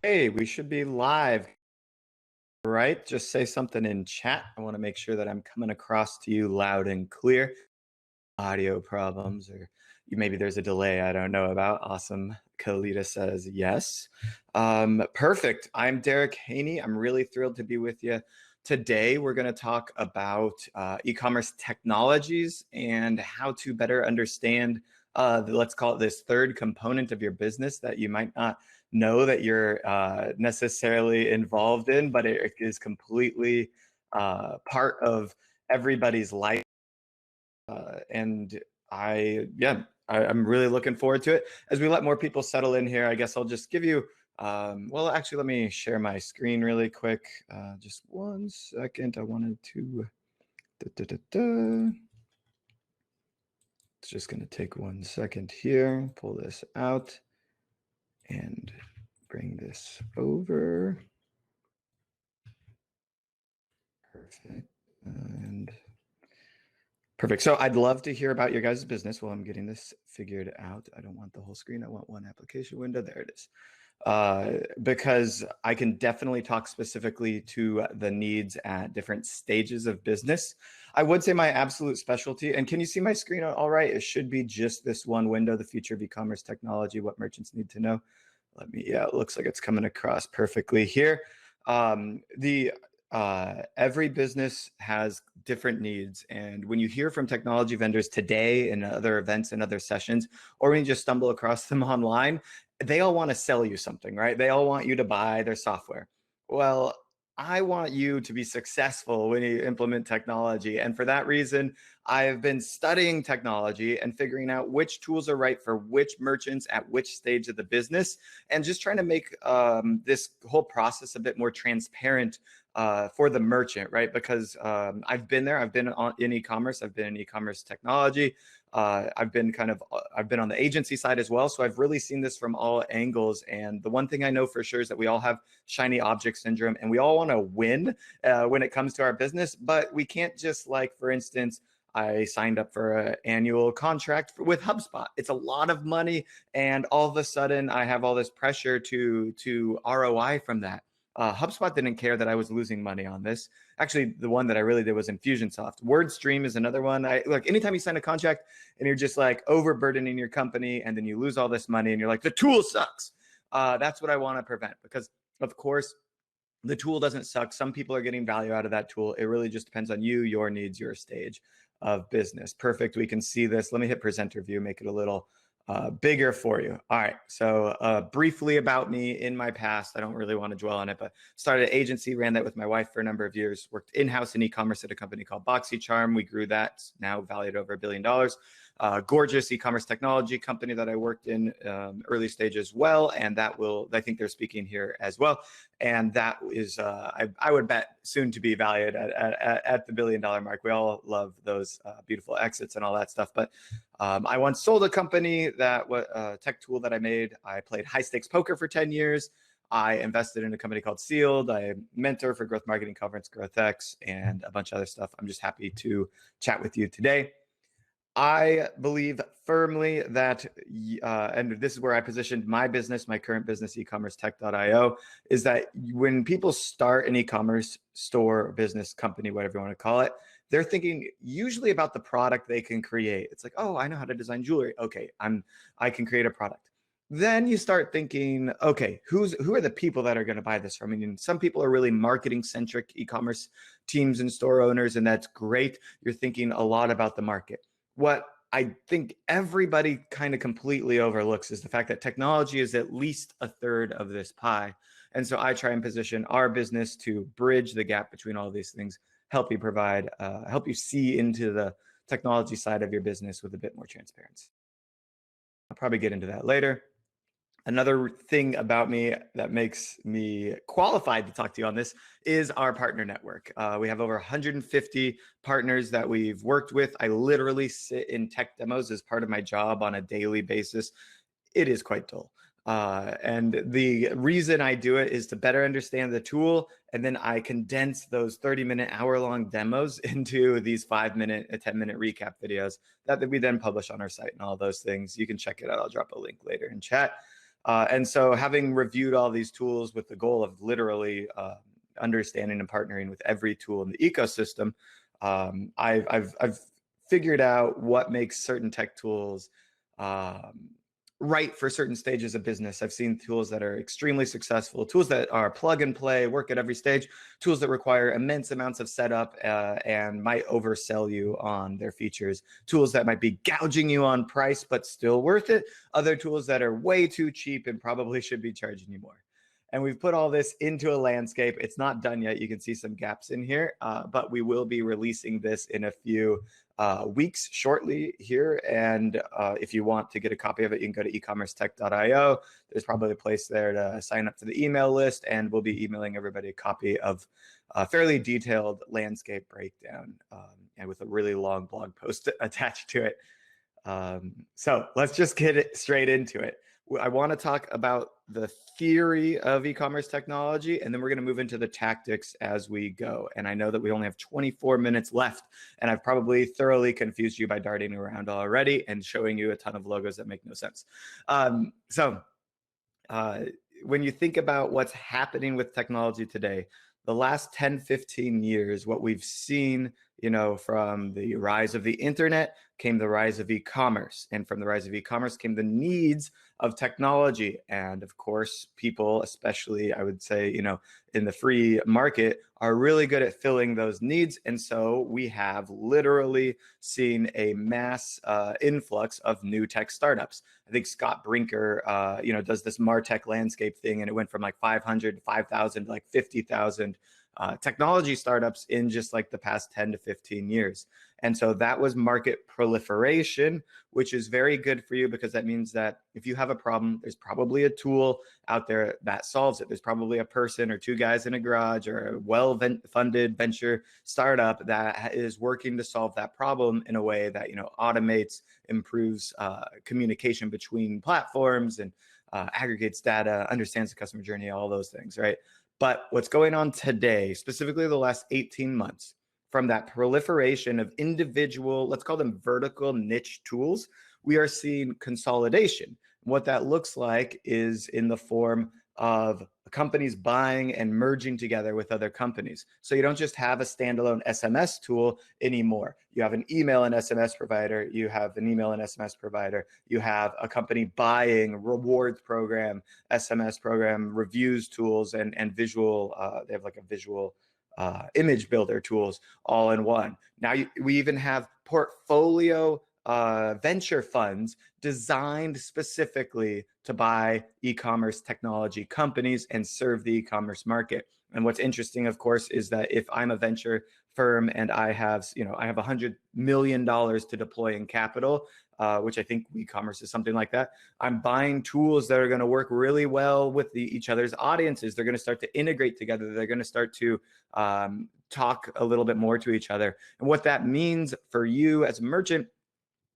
Hey, we should be live, right? Just say something in chat. I want to make sure that I'm coming across to you loud and clear. Audio problems, or maybe there's a delay I don't know about. Awesome. Kalita says yes. Perfect. I'm Derric Haynie. I'm really thrilled to be with you. Today, we're going to talk about e-commerce technologies and how to better understand, let's call it this third component of your business that you might not know that you're necessarily involved in, but it is completely part of everybody's life. And I'm really looking forward to it. As we let more people settle in here, I guess I'll just give you, well, actually, let me share my screen really quick. Just 1 second. I wanted to, It's just going to take 1 second here, pull this out and bring this over. Perfect. And perfect. So I'd love to hear about your guys' business while I'm getting this figured out. I don't want the whole screen. I want one application window. There it is. Because I can definitely talk specifically to the needs at different stages of business. I would say my absolute specialty, and can you see my screen all right? It should be just this one window, the future of e-commerce technology, what merchants need to know. Yeah, it looks like it's coming across perfectly here. Every business has different needs. And when you hear from technology vendors today in other events and other sessions, or when you just stumble across them online, they all want to sell you something, right? They all want you to buy their software. Well, I want you to be successful when you implement technology. And for that reason, I've been studying technology and figuring out which tools are right for which merchants at which stage of the business, and just trying to make this whole process a bit more transparent for the merchant, right? Because I've been there. I've been in e-commerce. I've been in e-commerce technology. I've been on the agency side as well. So I've really seen this from all angles. And the one thing I know for sure is that we all have shiny object syndrome, and we all want to win when it comes to our business. But we can't just, like, for instance, I signed up for an annual contract with HubSpot. It's a lot of money, and all of a sudden I have all this pressure to ROI from that. HubSpot didn't care that I was losing money on this. Actually, the one that I really did was Infusionsoft. WordStream is another one. Look, anytime you sign a contract and you're just like overburdening your company, and then you lose all this money and you're like, the tool sucks. That's what I want to prevent, because of course the tool doesn't suck. Some people are getting value out of that tool. It really just depends on you, your needs, your stage of business. Perfect. We can see this. Let me hit presenter view, make it a little bigger for you. All right. So briefly about me in my past, I don't really want to dwell on it, but started an agency, ran that with my wife for a number of years, worked in-house in e-commerce at a company called BoxyCharm. We grew that, now valued over $1 billion. Gorgeous e-commerce technology company that I worked in early stage as well. And that will, I think they're speaking here as well. And that is, I would bet, soon to be valued at the $1 billion mark. We all love those beautiful exits and all that stuff. But I once sold a company that was a tech tool that I made. I played high stakes poker for 10 years. I invested in a company called Sealed. I mentor for Growth Marketing Conference, GrowthX, and a bunch of other stuff. I'm just happy to chat with you today. I believe firmly that, and this is where I positioned my business, my current business, eCommerceTech.io, is that when people start an e-commerce store, business, company, whatever you want to call it, they're thinking usually about the product they can create. It's like, oh, I know how to design jewelry. Okay, I can create a product. Then you start thinking, okay, who are the people that are going to buy this from? I mean, some people are really marketing-centric e-commerce teams and store owners, and that's great. You're thinking a lot about the market. What I think everybody kind of completely overlooks is the fact that technology is at least a third of this pie. And so I try and position our business to bridge the gap between all of these things, help you see into the technology side of your business with a bit more transparency. I'll probably get into that later. Another thing about me that makes me qualified to talk to you on this is our partner network. We have over 150 partners that we've worked with. I literally sit in tech demos as part of my job on a daily basis. It is quite dull. And the reason I do it is to better understand the tool, and then I condense those 30-minute, hour-long demos into these 5-minute, 10-minute recap videos that we then publish on our site and all those things. You can check it out. I'll drop a link later in chat. And so having reviewed all these tools with the goal of literally understanding and partnering with every tool in the ecosystem, I've figured out what makes certain tech tools right for certain stages of business. I've seen tools that are extremely successful, tools that are plug and play, work at every stage, tools that require immense amounts of setup and might oversell you on their features, tools that might be gouging you on price but still worth it, other tools that are way too cheap and probably should be charging you more. And we've put all this into a landscape. It's not done yet. You can see some gaps in here, but we will be releasing this in a few weeks shortly here. And if you want to get a copy of it, you can go to ecommercetech.io. There's probably a place there to sign up to the email list, and we'll be emailing everybody a copy of a fairly detailed landscape breakdown and with a really long blog post attached to it. So let's just get it straight into it. I want to talk about the theory of e-commerce technology, and then we're going to move into the tactics as we go. And I know that we only have 24 minutes left, and I've probably thoroughly confused you by darting around already and showing you a ton of logos that make no sense. When you think about what's happening with technology today, the last 10, 15 years, what we've seen, from the rise of the internet came the rise of e-commerce. And from the rise of e-commerce came the needs of technology. And of course, people, especially I would say, in the free market, are really good at filling those needs. And so we have literally seen a mass influx of new tech startups. I think Scott Brinker, does this MarTech landscape thing, and it went from like 500 to 5,000 to like 50,000 technology startups in just like the past 10 to 15 years. And so that was market proliferation, which is very good for you because that means that if you have a problem, there's probably a tool out there that solves it. There's probably a person or two guys in a garage or a well-funded venture startup that is working to solve that problem in a way that, automates, improves communication between platforms and aggregates data, understands the customer journey, all those things, right? But what's going on today, specifically the last 18 months, from that proliferation of individual, let's call them vertical niche tools, we are seeing consolidation. What that looks like is in the form of companies buying and merging together with other companies. So you don't just have a standalone SMS tool anymore. You have an email and SMS provider. You have an email and SMS provider. You have a company buying rewards program, SMS program, reviews tools, and visual. They have like a visual image builder tools all in one. Now we even have portfolio venture funds designed specifically to buy e-commerce technology companies and serve the e-commerce market. And what's interesting, of course, is that if I'm a venture firm and I have $100 million to deploy in capital, which I think e-commerce is something like that, I'm buying tools that are going to work really well with each other's audiences. They're going to start to integrate together. They're going to start to talk a little bit more to each other. And what that means for you as a merchant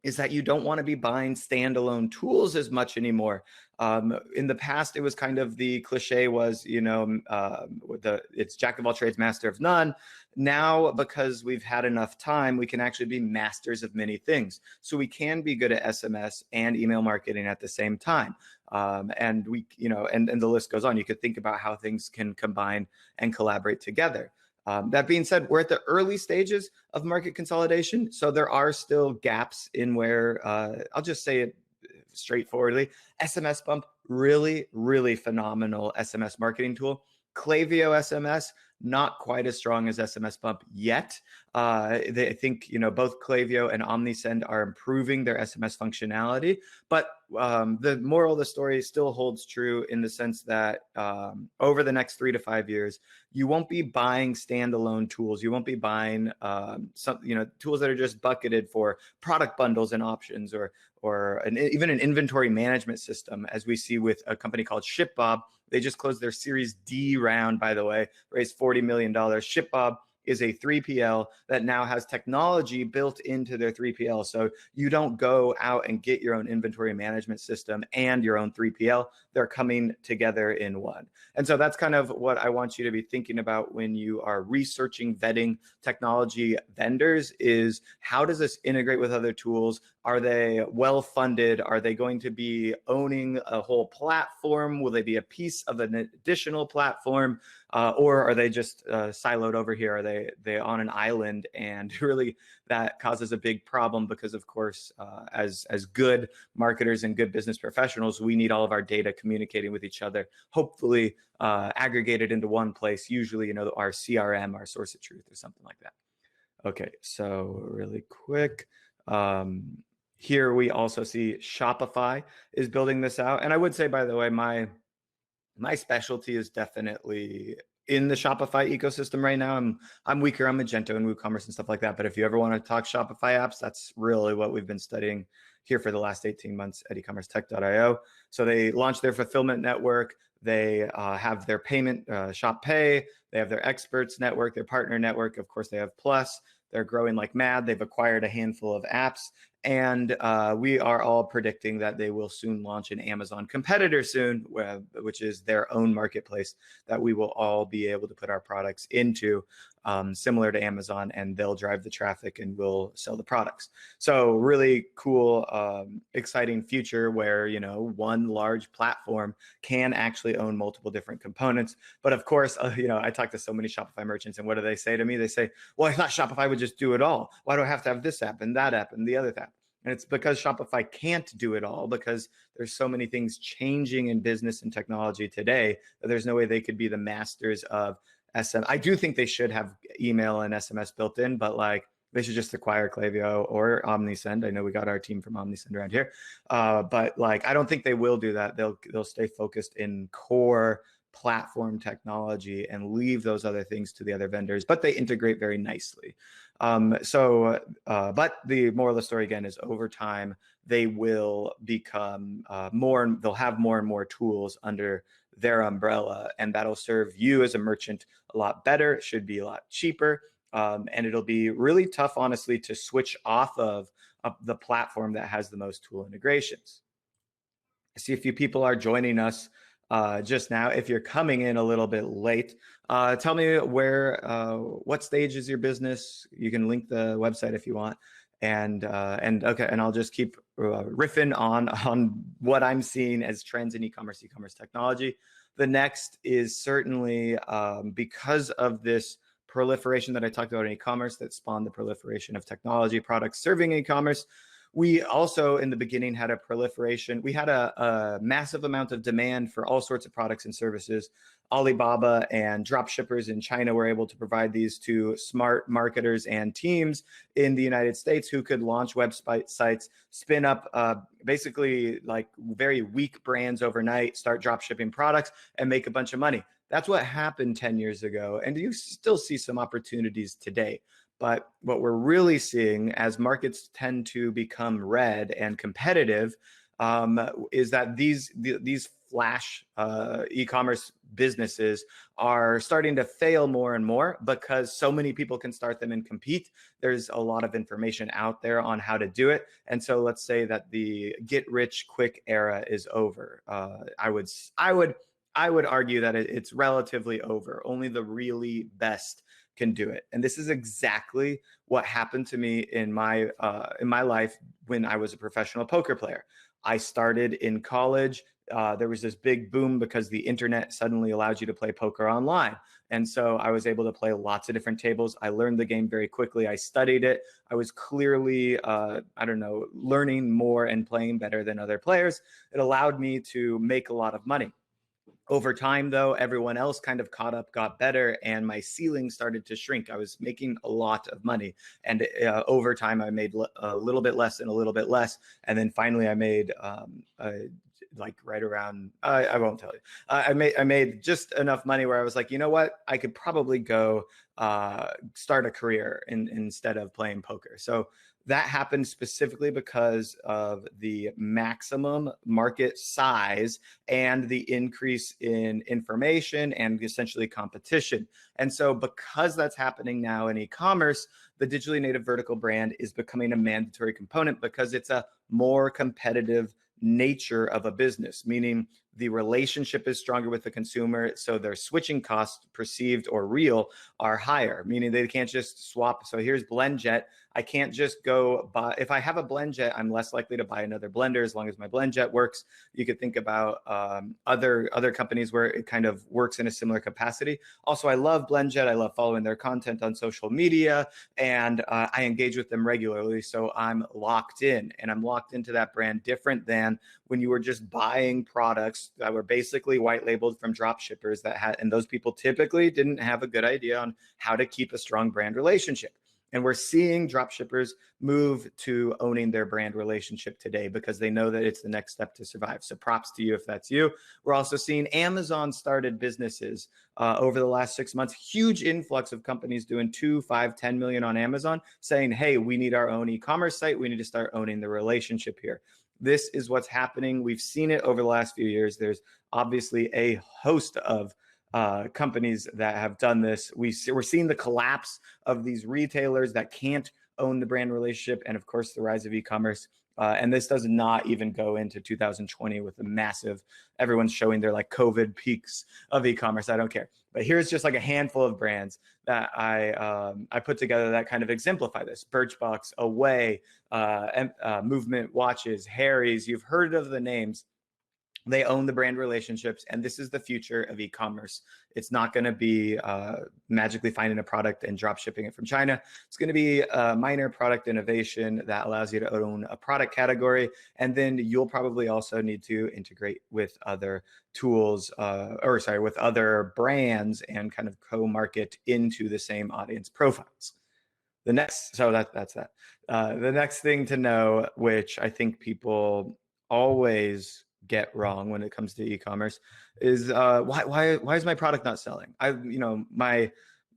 is that you don't want to be buying standalone tools as much anymore. In the past, it was kind of the cliche was, it's jack of all trades, master of none. Now, because we've had enough time, we can actually be masters of many things. So we can be good at SMS and email marketing at the same time. And the list goes on. You could think about how things can combine and collaborate together. That being said, we're at the early stages of market consolidation. So there are still gaps in where, I'll just say it straightforwardly, SMS Bump, really, really phenomenal SMS marketing tool. Klaviyo SMS, not quite as strong as SMS Bump yet. I think, both Klaviyo and OmniSend are improving their SMS functionality, but the moral of the story still holds true in the sense that over the next 3 to 5 years, you won't be buying standalone tools. You won't be buying tools that are just bucketed for product bundles and options or even an inventory management system, as we see with a company called ShipBob. They just closed their Series D round, by the way, raised $40 million. ShipBob is a 3PL that now has technology built into their 3PL. So you don't go out and get your own inventory management system and your own 3PL. They're coming together in one. And so that's kind of what I want you to be thinking about when you are researching, vetting technology vendors is how does this integrate with other tools? Are they well funded? Are they going to be owning a whole platform? Will they be a piece of an additional platform? Or are they just siloed over here? Are they on an island? And really that causes a big problem because, of course, as good marketers and good business professionals, we need all of our data communicating with each other, hopefully aggregated into one place, usually, our CRM, our source of truth or something like that. Okay, so really quick. Here we also see Shopify is building this out. And I would say, by the way, my specialty is definitely in the Shopify ecosystem right now. I'm weaker on Magento and WooCommerce and stuff like that. But if you ever want to talk Shopify apps, that's really what we've been studying here for the last 18 months at eCommerceTech.io. So they launched their fulfillment network. They have their payment, Shop Pay. They have their experts network, their partner network. Of course, they have Plus. They're growing like mad. They've acquired a handful of apps. And we are all predicting that they will soon launch an Amazon competitor soon, which is their own marketplace that we will all be able to put our products into, similar to Amazon, and they'll drive the traffic and we'll sell the products. So really cool, exciting future where, one large platform can actually own multiple different components. But of course, I talk to so many Shopify merchants, and what do they say to me? They say, well, I thought Shopify would just do it all. Why do I have to have this app and that app and the other app? And it's because Shopify can't do it all, because there's so many things changing in business and technology today that there's no way they could be the masters of SM. I do think they should have email and SMS built in, but they should just acquire Klaviyo or Omnisend. I know we got our team from Omnisend around here, but I don't think they will do that. They'll stay focused in core platform technology and leave those other things to the other vendors, but they integrate very nicely. But the moral of the story again is, over time, they will become they'll have more and more tools under their umbrella, and that'll serve you as a merchant a lot better. It should be a lot cheaper. And it'll be really tough, honestly, to switch off of the platform that has the most tool integrations. I see a few people are joining us just now. If you're coming in a little bit late, tell me what stage is your business. You can link the website if you want. And I'll just keep riffing on what I'm seeing as trends in e-commerce technology. The next is certainly because of this proliferation that I talked about in e-commerce that spawned the proliferation of technology products serving e-commerce. We also, in the beginning, had a proliferation. We had a massive amount of demand for all sorts of products and services. Alibaba and drop shippers in China were able to provide these to smart marketers and teams in the United States who could launch websites, spin up basically very weak brands overnight, start drop shipping products, and make a bunch of money. That's what happened 10 years ago. And you still see some opportunities today. But what we're really seeing as markets tend to become red and competitive is that these flash e-commerce businesses are starting to fail more and more because so many people can start them and compete. There's a lot of information out there on how to do it. And so let's say that the get rich quick era is over. I would argue that it's relatively over. Only the really best can do it. And this is exactly what happened to me in my life when I was a professional poker player. I started in college. There was this big boom because the internet suddenly allowed you to play poker online. And so I was able to play lots of different tables. I learned the game very quickly. I studied it. I was clearly, learning more and playing better than other players. It allowed me to make a lot of money. Over time, though, everyone else kind of caught up, got better, and my ceiling started to shrink. I was making a lot of money. And over time, I made a little bit less and a little bit less. And then finally, I made right around, I won't tell you. I made just enough money where I was like, you know what? I could probably go start a career instead of playing poker. So that happened specifically because of the maximum market size and the increase in information and essentially competition. And so because that's happening now in e-commerce, the digitally native vertical brand is becoming a mandatory component because it's a more competitive nature of a business, meaning The relationship is stronger with the consumer, so their switching costs, perceived or real, are higher, meaning they can't just swap. So here's BlendJet. I can't just go buy. If I have a BlendJet, I'm less likely to buy another blender as long as my BlendJet works. You could think about other companies where it kind of works in a similar capacity. Also, I love BlendJet. I love following their content on social media, and I engage with them regularly. So I'm locked in, and I'm locked into that brand, different than when you were just buying products that were basically white labeled from drop shippers that had, and those people typically didn't have a good idea on how to keep a strong brand relationship. And we're seeing drop shippers move to owning their brand relationship today because they know that it's the next step to survive. So props to you if that's you. We're also seeing Amazon started businesses over the last 6 months, huge influx of companies doing 2, 5, 10 million on Amazon saying, hey, we need our own e-commerce site. We need to start owning the relationship here. This is what's happening. We've seen it over the last few years. There's obviously a host of companies that have done this. We're seeing the collapse of these retailers that can't own the brand relationship, and of course the rise of e-commerce. And this does not even go into 2020 with the massive, everyone's showing their like COVID peaks of e-commerce. I don't care. But here's just like a handful of brands that I put together that kind of exemplify this. Birchbox, Away, Movement Watches, Harry's. You've heard of the names. They own the brand relationships, and this is the future of e-commerce. It's not going to be magically finding a product and drop shipping it from China. It's going to be a minor product innovation that allows you to own a product category, and then you'll probably also need to integrate with other tools, with other brands, and kind of co-market into the same audience profiles. The next, so that's that. The next thing to know, which I think people always get wrong when it comes to e-commerce, is why is my product not selling?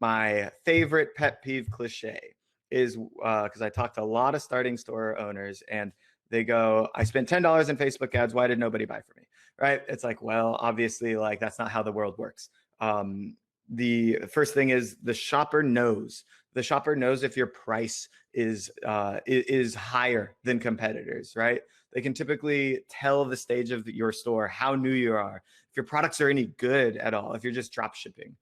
My favorite pet peeve cliche is because I talked to a lot of starting store owners, and they go, I spent $10 in Facebook ads. Why did nobody buy for me? Right? It's like, well, obviously, like that's not how the world works. The first thing is the shopper knows. The shopper knows if your price is higher than competitors, right? They can typically tell the stage of your store, how new you are, if your products are any good at all, if you're just drop shipping.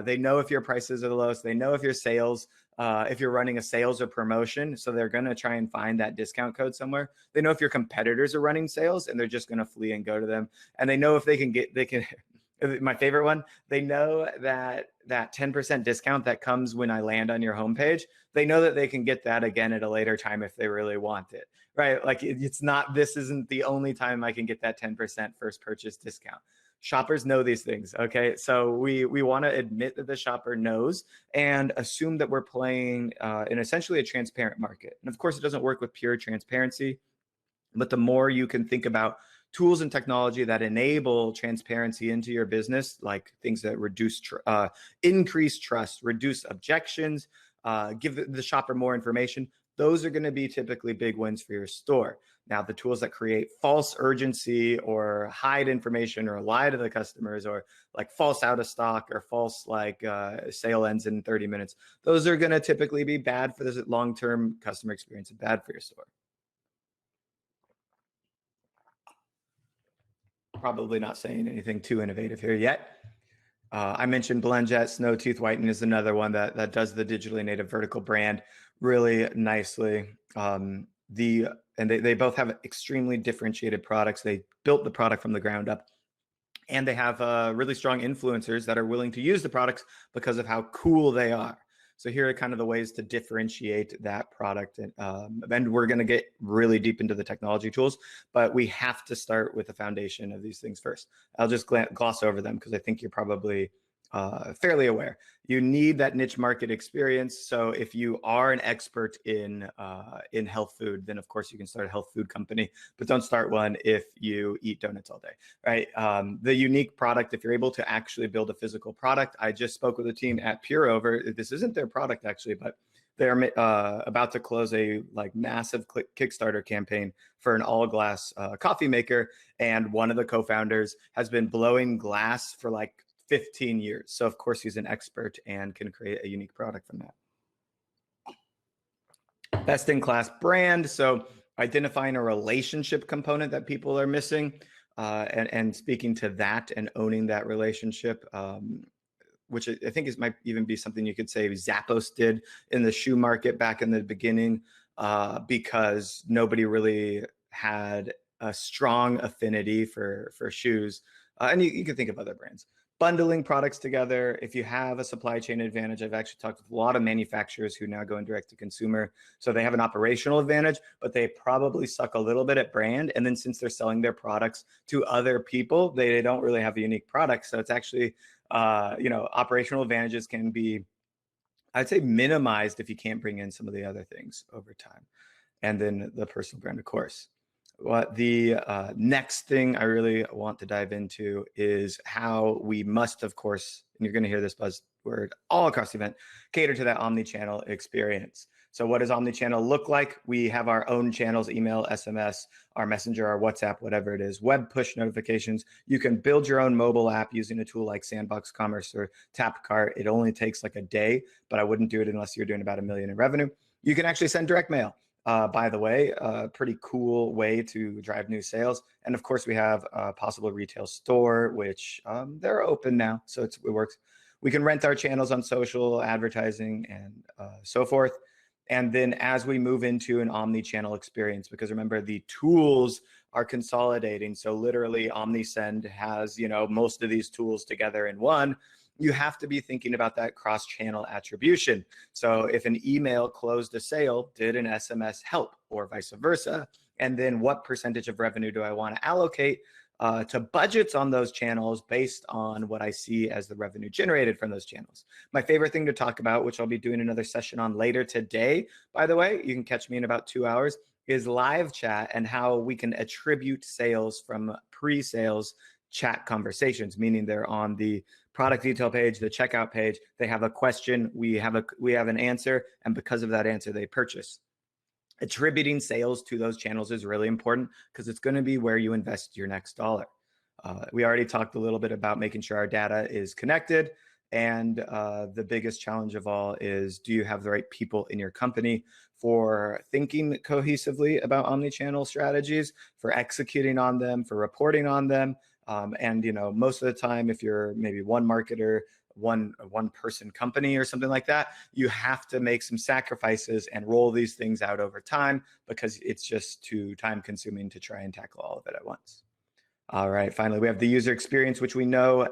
They know if your prices are the lowest. They know if your sales, if you're running a sales or promotion. So they're going to try and find that discount code somewhere. They know if your competitors are running sales, and they're just going to flee and go to them. And they know if they can my favorite one, they know that 10% discount that comes when I land on your homepage, they know that they can get that again at a later time if they really want it, right? Like this isn't the only time I can get that 10% first purchase discount. Shoppers know these things, okay? So we want to admit that the shopper knows and assume that we're playing in essentially a transparent market. And of course, it doesn't work with pure transparency, but the more you can think about tools and technology that enable transparency into your business, like things that increase trust, reduce objections, give the shopper more information, those are going to be typically big wins for your store. Now, the tools that create false urgency or hide information or lie to the customers, or like false out of stock or false sale ends in 30 minutes, those are going to typically be bad for the long-term customer experience and bad for your store. Probably not saying anything too innovative here yet. I mentioned BlendJet. Snow Tooth Whiten is another one that does the digitally native vertical brand really nicely. They both have extremely differentiated products. They built the product from the ground up, and they have really strong influencers that are willing to use the products because of how cool they are. So here are kind of the ways to differentiate that product. And we're going to get really deep into the technology tools, but we have to start with the foundation of these things first. I'll just gloss over them because I think you're probably fairly aware. You need that niche market experience. So if you are an expert in health food, then of course you can start a health food company, but don't start one if you eat donuts all day, right? The unique product, if you're able to actually build a physical product. I just spoke with a team at Pureover. This isn't their product actually, but they're about to close a massive Kickstarter campaign for an all glass coffee maker. And one of the co-founders has been blowing glass for 15 years. So of course he's an expert and can create a unique product from that. Best in class brand. So identifying a relationship component that people are missing. and speaking to that and owning that relationship, which I think might even be something you could say Zappos did in the shoe market back in the beginning, because nobody really had a strong affinity for shoes. And you can think of other brands. Bundling products together. If you have a supply chain advantage, I've actually talked with a lot of manufacturers who now go in direct to consumer. So they have an operational advantage, but they probably suck a little bit at brand. And then since they're selling their products to other people, they don't really have a unique product. So it's actually, operational advantages can be, I'd say, minimized if you can't bring in some of the other things over time. And then the personal brand, of course. What the next thing I really want to dive into is how we must, of course, and you're going to hear this buzzword all across the event, cater to that omni-channel experience. So what does omni-channel look like? We have our own channels, email, SMS, our messenger, our WhatsApp, whatever it is, web push notifications. You can build your own mobile app using a tool like Sandbox Commerce or TapCart. It only takes like a day, but I wouldn't do it unless you're doing about $1 million in revenue. You can actually send direct mail. By the way, a pretty cool way to drive new sales. And of course, we have a possible retail store, which they're open now, so it works. We can rent our channels on social advertising and so forth. And then as we move into an omni-channel experience, because remember, the tools are consolidating. So literally OmniSend has, most of these tools together in one. You have to be thinking about that cross-channel attribution. So if an email closed a sale, did an SMS help, or vice versa? And then what percentage of revenue do I want to allocate to budgets on those channels based on what I see as the revenue generated from those channels? My favorite thing to talk about, which I'll be doing another session on later today, by the way, you can catch me in about 2 hours, is live chat and how we can attribute sales from pre-sales chat conversations, meaning they're on the product detail page, the checkout page, they have a question, we have an answer, and because of that answer, they purchase. Attributing sales to those channels is really important because it's going to be where you invest your next dollar. We already talked a little bit about making sure our data is connected. And the biggest challenge of all is, do you have the right people in your company for thinking cohesively about omni-channel strategies, for executing on them, for reporting on them? And most of the time, if you're maybe one marketer, one person company or something like that, you have to make some sacrifices and roll these things out over time because it's just too time consuming to try and tackle all of it at once. All right, finally, we have the user experience, which we know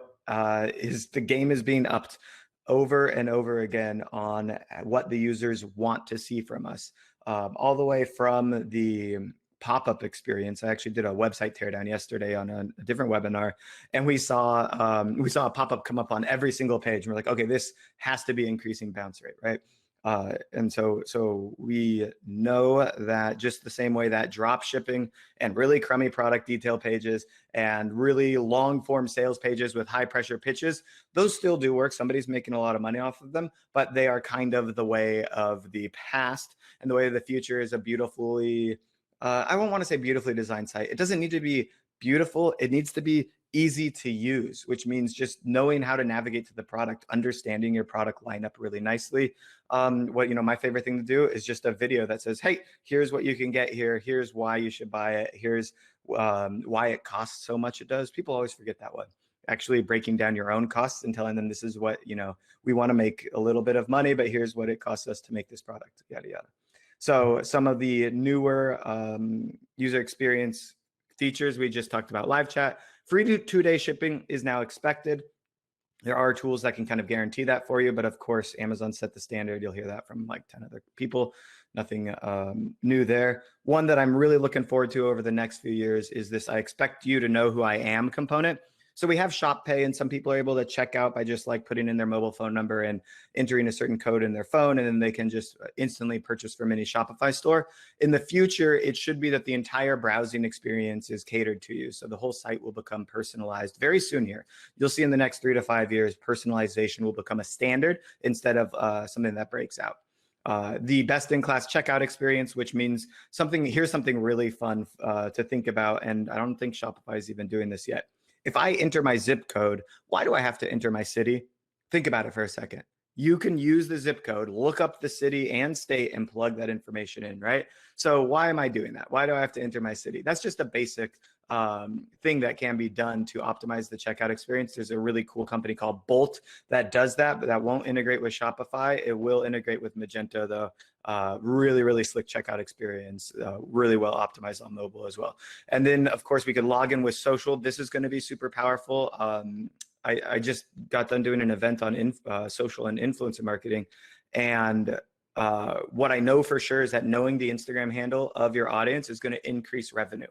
is the game is being upped over and over again on what the users want to see from us, all the way from the pop-up experience. I actually did a website teardown yesterday on a different webinar, and we saw a pop-up come up on every single page. And we're like, okay, this has to be increasing bounce rate, right? And so we know that just the same way that drop shipping and really crummy product detail pages and really long form sales pages with high pressure pitches, those still do work. Somebody's making a lot of money off of them, but they are kind of the way of the past, and the way of the future is a beautifully, I won't want to say beautifully designed site. It doesn't need to be beautiful. It needs to be easy to use, which means just knowing how to navigate to the product, understanding your product lineup really nicely. My favorite thing to do is just a video that says, hey, here's what you can get here. Here's why you should buy it. Here's why it costs so much it does. People always forget that one. Actually breaking down your own costs and telling them this is what, we want to make a little bit of money, but here's what it costs us to make this product, yada, yada. So some of the newer user experience features, we just talked about live chat. Free 2-day shipping is now expected. There are tools that can kind of guarantee that for you, but of course, Amazon set the standard. You'll hear that from like 10 other people. Nothing new there. One that I'm really looking forward to over the next few years is this I expect you to know who I am component. So we have Shop Pay, and some people are able to check out by just like putting in their mobile phone number and entering a certain code in their phone, and then they can just instantly purchase from any Shopify store. In the future, it should be that the entire browsing experience is catered to you. So the whole site will become personalized very soon here. You'll see in the next 3 to 5 years, personalization will become a standard instead of something that breaks out. The best-in-class checkout experience, which means here's something really fun to think about, and I don't think Shopify is even doing this yet. If I enter my zip code, why do I have to enter my city? Think about it for a second. You can use the zip code, look up the city and state, and plug that information in, right? So why am I doing that? Why do I have to enter my city? That's just a basic thing that can be done to optimize the checkout experience. There's a really cool company called Bolt that does that, but that won't integrate with Shopify. It will integrate with Magento, though. Really, really slick checkout experience, really well optimized on mobile as well. And then, of course, we could log in with social. This is going to be super powerful. I just got done doing an event on social and influencer marketing. And what I know for sure is that knowing the Instagram handle of your audience is going to increase revenue.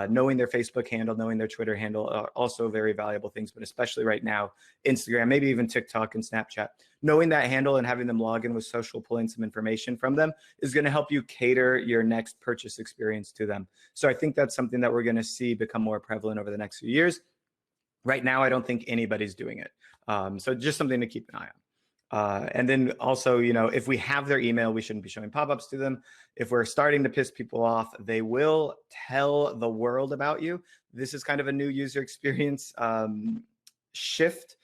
Knowing their Facebook handle, knowing their Twitter handle are also very valuable things, but especially right now, Instagram, maybe even TikTok and Snapchat. Knowing that handle and having them log in with social, pulling some information from them is going to help you cater your next purchase experience to them. So I think that's something that we're going to see become more prevalent over the next few years. Right now, I don't think anybody's doing it. So just something to keep an eye on. And then also, if we have their email, we shouldn't be showing pop-ups to them. If we're starting to piss people off, they will tell the world about you. This is kind of a new user experience shift.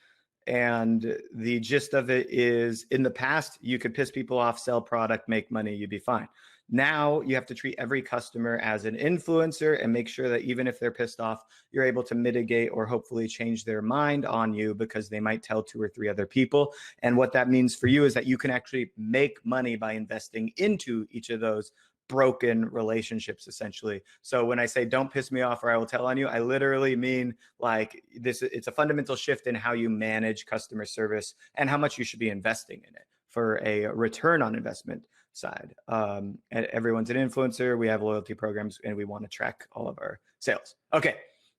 And the gist of it is, in the past, you could piss people off, sell product, make money, you'd be fine. Now you have to treat every customer as an influencer and make sure that even if they're pissed off, you're able to mitigate or hopefully change their mind on you, because they might tell 2 or 3 other people. And what that means for you is that you can actually make money by investing into each of those broken relationships, essentially. So when I say don't piss me off or I will tell on you, I literally mean like this. It's a fundamental shift in how you manage customer service and how much you should be investing in it for a return on investment side. And everyone's an influencer. We have loyalty programs and we want to track all of our sales. Okay.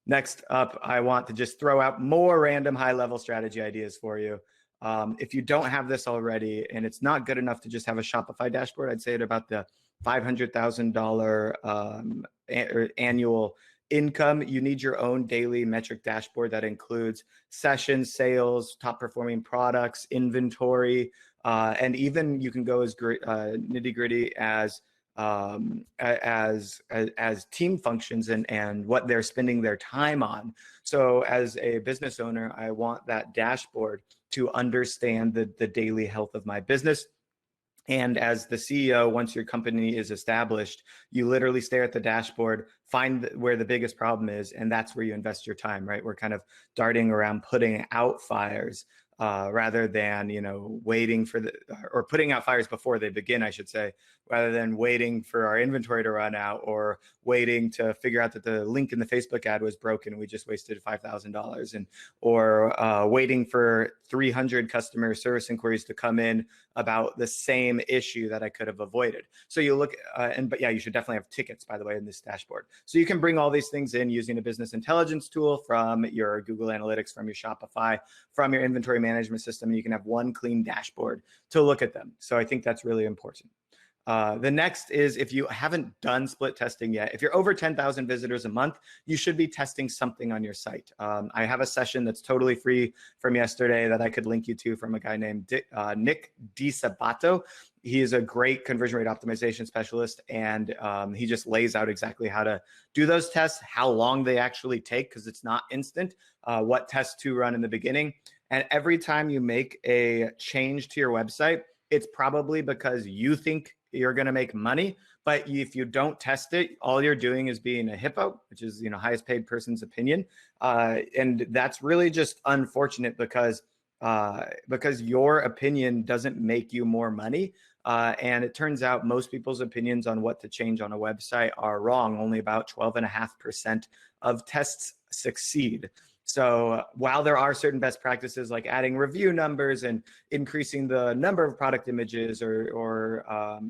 Next up, I want to just throw out more random high-level strategy ideas for you. If you don't have this already and it's not good enough to just have a Shopify dashboard, I'd say at about the $500,000 annual income, you need your own daily metric dashboard that includes sessions, sales, top performing products, inventory, and even you can go as nitty gritty as team functions and what they're spending their time on. So as a business owner, I want that dashboard to understand the daily health of my business. And as the CEO, once your company is established, you literally stare at the dashboard, find where the biggest problem is, and that's where you invest your time, right? We're kind of darting around putting out fires rather than, waiting for or putting out fires before they begin, I should say, rather than waiting for our inventory to run out or waiting to figure out that the link in the Facebook ad was broken and we just wasted $5,000, or waiting for 300 customer service inquiries to come in about the same issue that I could have avoided. So you look, but yeah, you should definitely have tickets, by the way, in this dashboard. So you can bring all these things in using a business intelligence tool from your Google Analytics, from your Shopify, from your inventory management system, and you can have one clean dashboard to look at them. So I think that's really important. The next is, if you haven't done split testing yet, if you're over 10,000 visitors a month, you should be testing something on your site. I have a session that's totally free from yesterday that I could link you to from a guy named Nick DiSabato. He is a great conversion rate optimization specialist, and he just lays out exactly how to do those tests, how long they actually take, because it's not instant, what tests to run in the beginning. And every time you make a change to your website, it's probably because you think you're going to make money. But if you don't test it, all you're doing is being a hippo, which is, highest paid person's opinion. And that's really just unfortunate because your opinion doesn't make you more money. And it turns out most people's opinions on what to change on a website are wrong. Only about 12.5% of tests succeed. So while there are certain best practices like adding review numbers and increasing the number of product images, or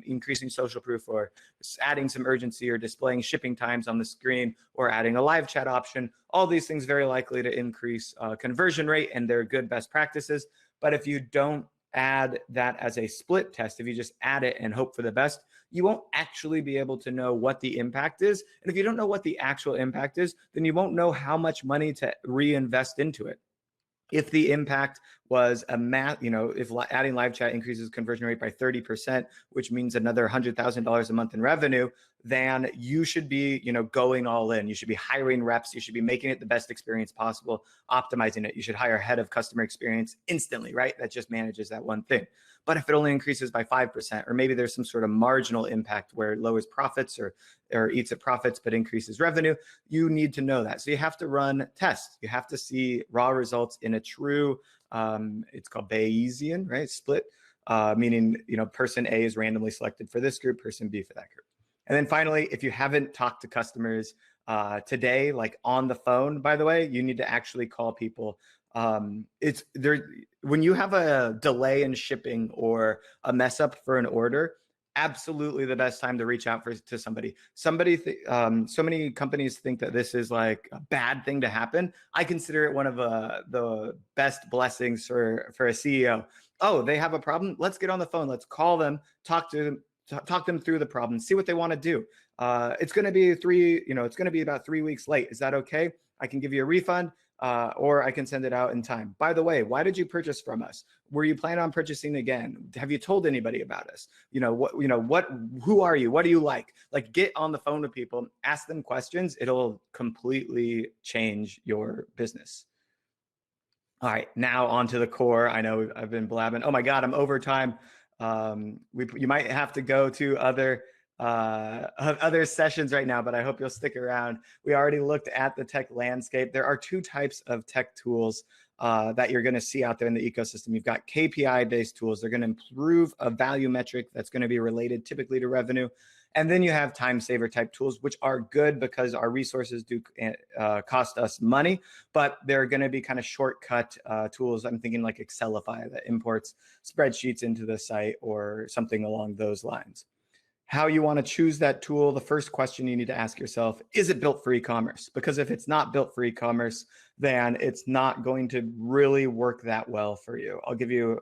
increasing social proof, or adding some urgency, or displaying shipping times on the screen, or adding a live chat option, all these things very likely to increase conversion rate, and they're good best practices. But if you don't add that as a split test, if you just add it and hope for the best, you won't actually be able to know what the impact is. And if you don't know what the actual impact is, then you won't know how much money to reinvest into it. If the impact was if adding live chat increases conversion rate by 30%, which means another $100,000 a month in revenue, then you should be, going all in. You should be hiring reps. You should be making it the best experience possible, optimizing it. You should hire a head of customer experience instantly, right? That just manages that one thing. But if it only increases by 5%, or maybe there's some sort of marginal impact where it lowers profits or eats at profits but increases revenue, you need to know that. So you have to run tests. You have to see raw results in a true, it's called Bayesian, right? Split, meaning, person A is randomly selected for this group, person B for that group. And then finally, if you haven't talked to customers today, like on the phone, by the way, you need to actually call people. It's there when you have a delay in shipping or a mess up for an order, absolutely the best time to reach out to somebody. So many companies think that this is like a bad thing to happen. I consider it one of the best blessings for a CEO. Oh, they have a problem. Let's get on the phone. Let's call them, talk them through the problem, see what they want to do. It's going to be it's going to be about 3 weeks late. Is that okay? I can give you a refund, or I can send it out in time. By the way, why did you purchase from us? Were you planning on purchasing again? Have you told anybody about us? Who are you? What do you like? Like, get on the phone with people, ask them questions. It'll completely change your business. All right, now on to the core. I know I've been blabbing. Oh my God, I'm over time. You might have to go to other sessions right now, but I hope you'll stick around. We already looked at the tech landscape. There are two types of tech tools that you're going to see out there in the ecosystem. You've got KPI-based tools. They're going to improve a value metric that's going to be related typically to revenue. And then you have time saver type tools, which are good because our resources do cost us money, but they're going to be kind of shortcut tools. I'm thinking like Excelify that imports spreadsheets into the site or something along those lines. How you want to choose that tool, the first question you need to ask yourself, is it built for e-commerce? Because if it's not built for e-commerce, then it's not going to really work that well for you. I'll give you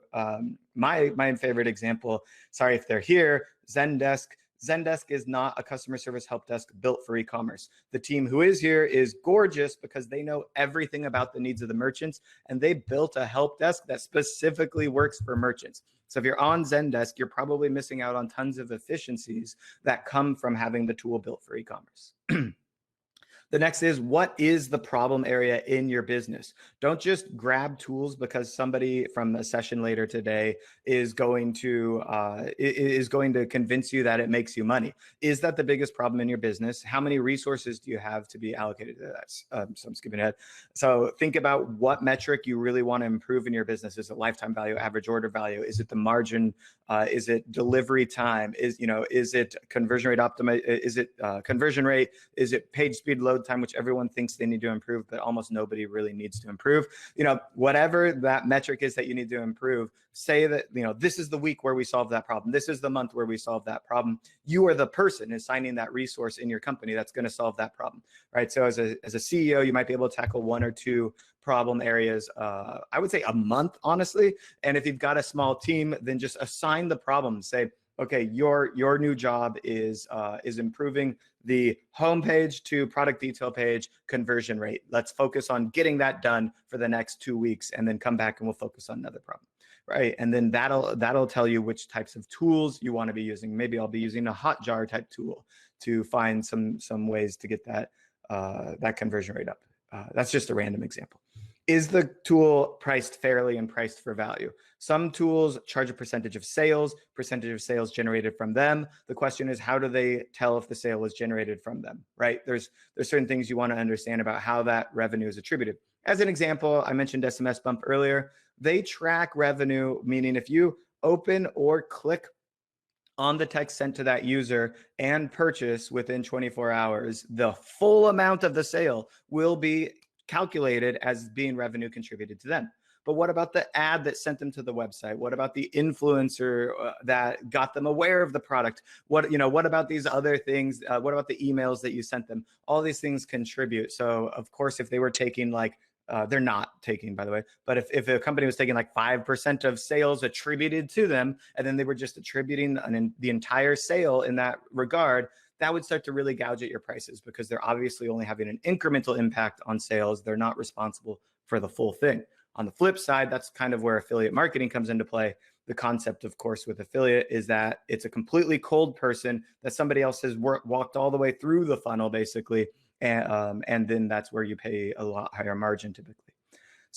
my favorite example. Sorry if they're here, Zendesk. Zendesk is not a customer service help desk built for e-commerce. The team who is here is gorgeous because they know everything about the needs of the merchants, and they built a help desk that specifically works for merchants. So if you're on Zendesk, you're probably missing out on tons of efficiencies that come from having the tool built for e-commerce. The next is, what is the problem area in your business? Don't just grab tools because somebody from a session later today is going to convince you that it makes you money. Is that the biggest problem in your business? How many resources do you have to be allocated to that? So I'm skipping ahead. So think about what metric you really want to improve in your business. Is it lifetime value, average order value? Is it the margin? Is it delivery time? Is it conversion rate Is it conversion rate? Is it page speed, load time, which everyone thinks they need to improve, but almost nobody really needs to improve? Whatever that metric is that you need to improve, say that, this is the week where we solve that problem. This is the month where we solve that problem. You are the person assigning that resource in your company that's going to solve that problem, right? So as a CEO, you might be able to tackle one or two problem areas, I would say a month, honestly. And if you've got a small team, then just assign the problem. Say, okay, your new job is improving the homepage to product detail page conversion rate. Let's focus on getting that done for the next 2 weeks, and then come back and we'll focus on another problem, right? And then that'll tell you which types of tools you want to be using. Maybe I'll be using a Hotjar type tool to find some ways to get that conversion rate up. That's just a random example. Is the tool priced fairly and priced for value? Some tools charge a percentage of sales generated from them. The question is, how do they tell if the sale was generated from them, right? There's certain things you want to understand about how that revenue is attributed. As an example, I mentioned SMS Bump earlier. They track revenue, meaning if you open or click on the text sent to that user and purchase within 24 hours, the full amount of the sale will be calculated as being revenue contributed to them. But what about the ad that sent them to the website? What about the influencer that got them aware of the product? What about these other things? What about the emails that you sent them? All these things contribute. So of course, if they were taking they're not taking, by the way, but if a company was taking 5% of sales attributed to them, and then they were just attributing the entire sale in that regard, that would start to really gouge at your prices, because they're obviously only having an incremental impact on sales. They're not responsible for the full thing. On the flip side, that's kind of where affiliate marketing comes into play. The concept, of course, with affiliate is that it's a completely cold person that somebody else has walked all the way through the funnel, basically. And then that's where you pay a lot higher margin typically.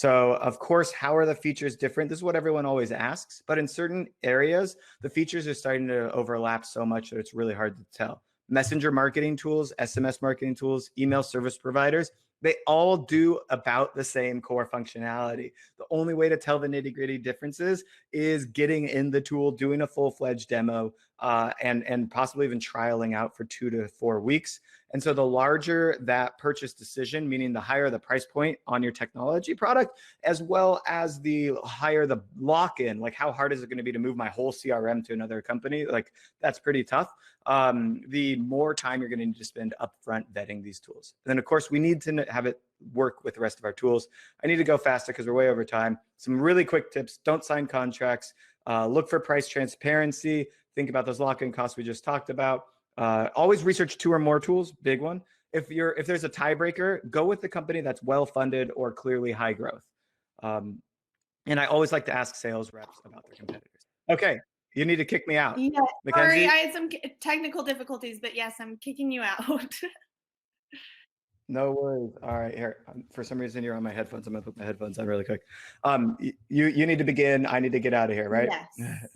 So of course, how are the features different? This is what everyone always asks, but in certain areas, the features are starting to overlap so much that it's really hard to tell. Messenger marketing tools, SMS marketing tools, email service providers, they all do about the same core functionality. The only way to tell the nitty-gritty differences is getting in the tool, doing a full-fledged demo, and possibly even trialing out for 2 to 4 weeks. And so the larger that purchase decision, meaning the higher the price point on your technology product, as well as the higher the lock-in, like how hard is it going to be to move my whole CRM to another company? Like that's pretty tough. The more time you're going to need to spend upfront vetting these tools. And then of course we need to have it work with the rest of our tools. I need to go faster because we're way over time. Some really quick tips: don't sign contracts, look for price transparency, think about those lock-in costs we just talked about. Always research 2 or more tools, big one. If there's a tiebreaker, go with the company that's well-funded or clearly high growth. And I always like to ask sales reps about their competitors. Okay, you need to kick me out. Yeah, Mackenzie? sorry, I had some technical difficulties, but yes, I'm kicking you out. No worries. All right, here. For some reason, you're on my headphones. I'm gonna put my headphones on really quick. You need to begin. I need to get out of here, right? Yes.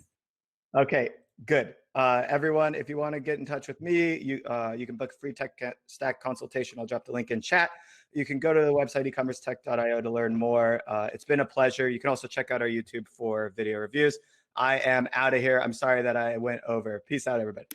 Okay, good. Everyone, if you want to get in touch with me, you can book a free tech stack consultation. I'll drop the link in chat. You can go to the website ecommercetech.io to learn more. It's been a pleasure. You can also check out our YouTube for video reviews. I am out of here. I'm sorry that I went over. Peace out, everybody.